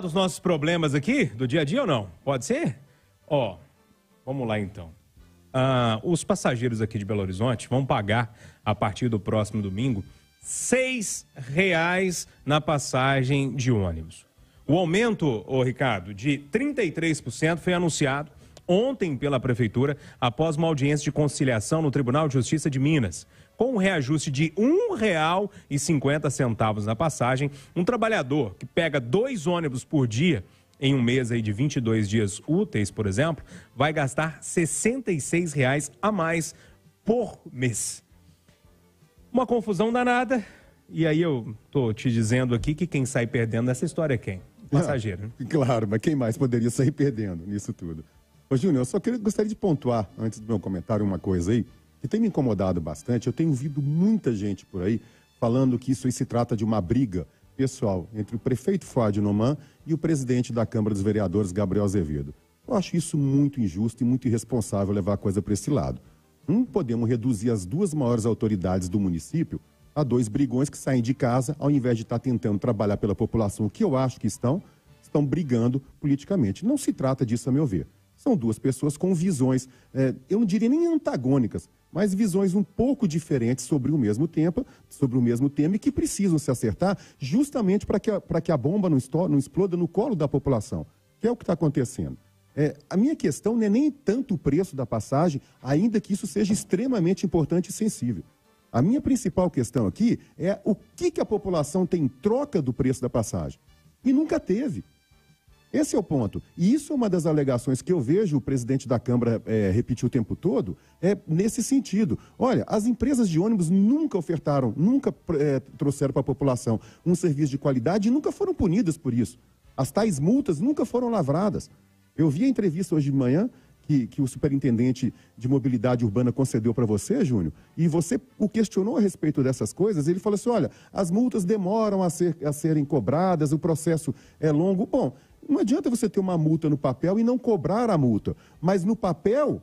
Dos nossos problemas aqui, do dia a dia ou não? Pode ser? Ó, vamos lá então. Os passageiros aqui de Belo Horizonte vão pagar, a partir do próximo domingo, R$ 6 na passagem de ônibus. O aumento, Ricardo, de 33% foi anunciado ontem pela Prefeitura, após uma audiência de conciliação no Tribunal de Justiça de Minas. Com um reajuste de R$ 1,50 na passagem, um trabalhador que pega 2 ônibus por dia, em um mês aí de 22 dias úteis, por exemplo, vai gastar R$ 66 a mais por mês. Uma confusão danada, e aí eu tô te dizendo aqui que quem sai perdendo nessa história é quem? O passageiro. Claro, mas quem mais poderia sair perdendo nisso tudo? Ô, Júnior, eu só gostaria de pontuar, antes do meu comentário, uma coisa aí, que tem me incomodado bastante. Eu tenho ouvido muita gente por aí falando que isso aí se trata de uma briga pessoal entre o prefeito Fuad Noman e o presidente da Câmara dos Vereadores, Gabriel Azevedo. Eu acho isso muito injusto e muito irresponsável levar a coisa para esse lado. Não podemos reduzir as 2 maiores autoridades do município a 2 brigões que saem de casa ao invés de estar tentando trabalhar pela população, que eu acho que estão brigando politicamente. Não se trata disso, a meu ver. São 2 pessoas com visões, eu não diria nem antagônicas, mas visões um pouco diferentes sobre o mesmo tema e que precisam se acertar justamente para que a bomba não exploda no colo da população, que é o que está acontecendo. A minha questão não é nem tanto o preço da passagem, ainda que isso seja extremamente importante e sensível. A minha principal questão aqui é o que a população tem em troca do preço da passagem. E nunca teve. Esse é o ponto. E isso é uma das alegações que eu vejo o presidente da Câmara repetir o tempo todo, nesse sentido. Olha, as empresas de ônibus nunca ofertaram, nunca trouxeram para a população um serviço de qualidade e nunca foram punidas por isso. As tais multas nunca foram lavradas. Eu vi a entrevista hoje de manhã que o superintendente de mobilidade urbana concedeu para você, Júnior, e você o questionou a respeito dessas coisas. Ele falou assim, olha, as multas demoram a serem cobradas, o processo é longo. Bom, não adianta você ter uma multa no papel e não cobrar a multa, mas no papel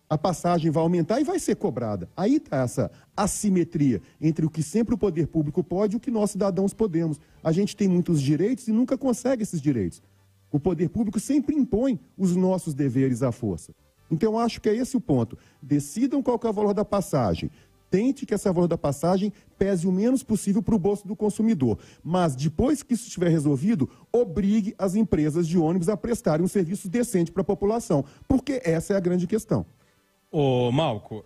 a passagem vai aumentar e vai ser cobrada. Aí está essa assimetria entre o que sempre o poder público pode e o que nós cidadãos podemos. A gente tem muitos direitos e nunca consegue esses direitos. O poder público sempre impõe os nossos deveres à força. Então, eu acho que é esse o ponto. Decidam qual que é o valor da passagem. Tente que esse valor da passagem pese o menos possível para o bolso do consumidor. Mas, depois que isso estiver resolvido, obrigue as empresas de ônibus a prestarem um serviço decente para a população. Porque essa é a grande questão. Ô, Malco,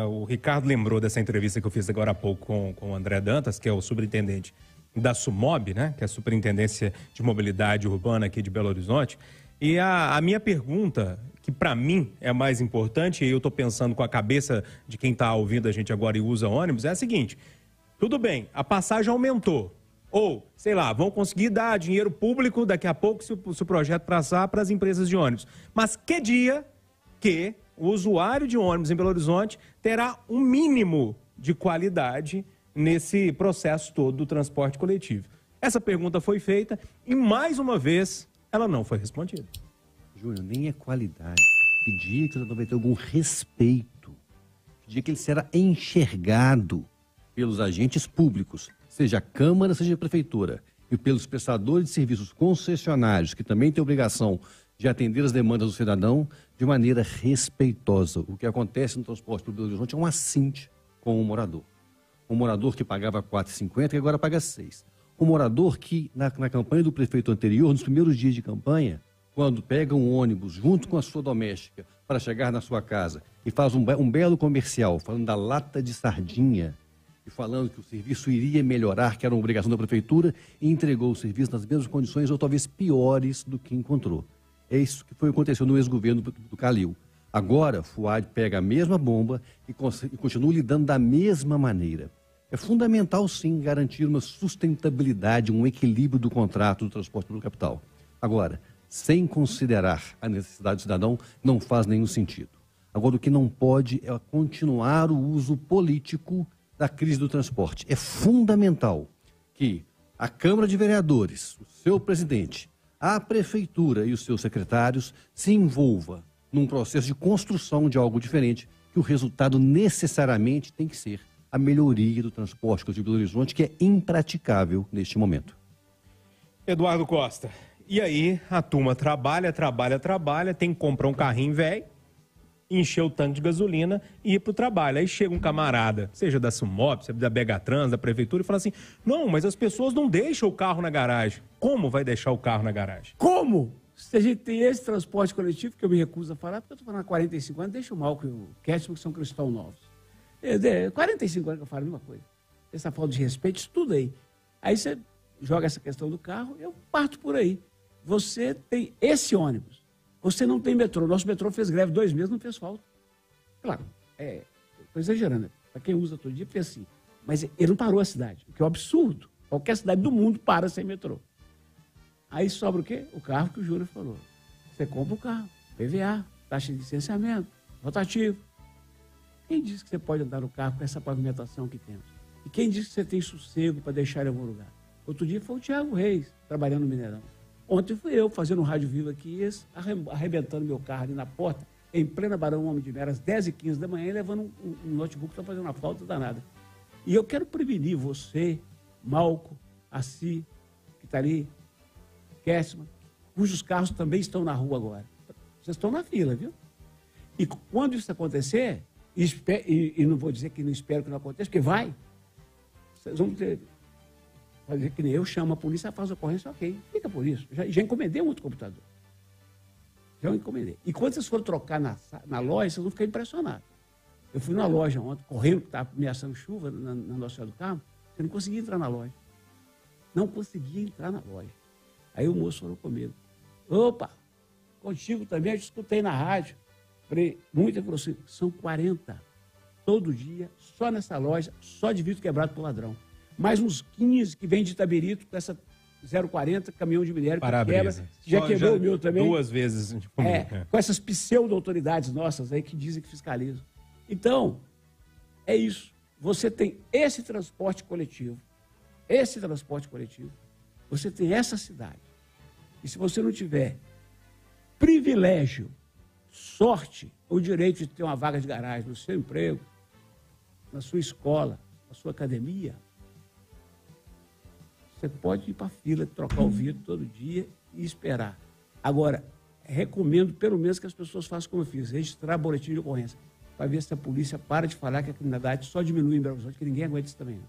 o Ricardo lembrou dessa entrevista que eu fiz agora há pouco com o André Dantas, que é o superintendente da SUMOB, né, que é a Superintendência de Mobilidade Urbana aqui de Belo Horizonte. E a minha pergunta, que para mim é mais importante, e eu estou pensando com a cabeça de quem está ouvindo a gente agora e usa ônibus, é a seguinte: tudo bem, a passagem aumentou, ou, sei lá, vão conseguir dar dinheiro público daqui a pouco se o projeto passar para as empresas de ônibus. Mas que dia que o usuário de ônibus em Belo Horizonte terá um mínimo de qualidade nesse processo todo do transporte coletivo? Essa pergunta foi feita e, mais uma vez, ela não foi respondida. Júnior, nem é qualidade. Que dia que o cidadão vai ter algum respeito. Que dia que ele será enxergado pelos agentes públicos, seja a Câmara, seja a Prefeitura, e pelos prestadores de serviços concessionários, que também têm obrigação de atender as demandas do cidadão de maneira respeitosa. O que acontece no transporte público do Belo Horizonte é um assinte com o morador. Um morador que pagava R$ 4,50 e agora paga R$ 6. Um morador que, na campanha do prefeito anterior, nos primeiros dias de campanha, quando pega um ônibus junto com a sua doméstica para chegar na sua casa e faz um belo comercial falando da lata de sardinha e falando que o serviço iria melhorar, que era uma obrigação da prefeitura, e entregou o serviço nas mesmas condições ou talvez piores do que encontrou. É isso que aconteceu no ex-governo do Calil. Agora, Fuad pega a mesma bomba e continua lidando da mesma maneira. É fundamental, sim, garantir uma sustentabilidade, um equilíbrio do contrato do transporte público capital. Agora, sem considerar a necessidade do cidadão, não faz nenhum sentido. Agora, o que não pode é continuar o uso político da crise do transporte. É fundamental que a Câmara de Vereadores, o seu presidente, a Prefeitura e os seus secretários se envolvam num processo de construção de algo diferente, que o resultado necessariamente tem que ser a melhoria do transporte coletivo de Belo Horizonte, que é impraticável neste momento. Eduardo Costa, E aí a turma trabalha, tem que comprar um carrinho velho, encher o tanque de gasolina e ir pro trabalho. Aí chega um camarada, seja da Sumop, seja da Begatrans, da prefeitura, e fala assim, não, mas as pessoas não deixam o carro na garagem. Como vai deixar o carro na garagem? Como? Se a gente tem esse transporte coletivo, que eu me recuso a falar, porque eu estou falando há 45 anos, deixa o Malco e o Késsimo, que são cristãos novos. 45 anos que eu falo a mesma coisa. Essa falta de respeito, isso tudo aí. Aí você joga essa questão do carro, eu parto por aí. Você tem esse ônibus, você não tem metrô. Nosso metrô fez greve 2 meses, não fez falta. Claro, estou exagerando. Para quem usa todo dia, fez assim. Mas ele não parou a cidade, o que é um absurdo. Qualquer cidade do mundo para sem metrô. Aí sobra o quê? O carro que o Júlio falou. Você compra o carro, PVA, taxa de licenciamento, rotativo. Quem disse que você pode andar no carro com essa pavimentação que temos? E quem disse que você tem sossego para deixar em algum lugar? Outro dia foi o Thiago Reis, trabalhando no Mineirão. Ontem fui eu, fazendo um rádio vivo aqui, arrebentando meu carro ali na porta, em plena Barão Homem de Mera, às 10h15 da manhã, levando um notebook que está fazendo uma falta danada. E eu quero prevenir você, Malco, Assi, que está ali, Késsima, cujos carros também estão na rua agora. Vocês estão na fila, viu? E quando isso acontecer, e não vou dizer que não espero que não aconteça, porque vai, vocês vão ter... Fazer que nem eu, chamo a polícia, faz a ocorrência, ok, fica por isso. Já encomendei um outro computador. Já encomendei. E quando vocês forem trocar na loja, vocês vão ficar impressionados. Eu fui na loja ontem, correndo, porque estava ameaçando chuva na Nossa Senhora do Carmo, eu não conseguia entrar na loja. Não conseguia entrar na loja. Aí o moço falou comigo, opa, contigo também, eu te escutei na rádio. Falei, muito, ele falou assim, são 40, todo dia, só nessa loja, só de vidro quebrado por ladrão. Mais uns 15 que vem de Itabirito com essa 040, caminhão de minério que quebra. Já quebrou o meu também. 2 vezes. Com essas pseudo-autoridades nossas aí que dizem que fiscalizam. Então, é isso. Você tem esse transporte coletivo, você tem essa cidade. E se você não tiver privilégio, sorte, o direito de ter uma vaga de garagem no seu emprego, na sua escola, na sua academia, você pode ir para a fila, trocar o vidro todo dia e esperar. Agora, recomendo pelo menos que as pessoas façam como eu fiz, registrar boletim de ocorrência, para ver se a polícia para de falar que a criminalidade só diminui em Belo Horizonte, que ninguém aguenta isso também não.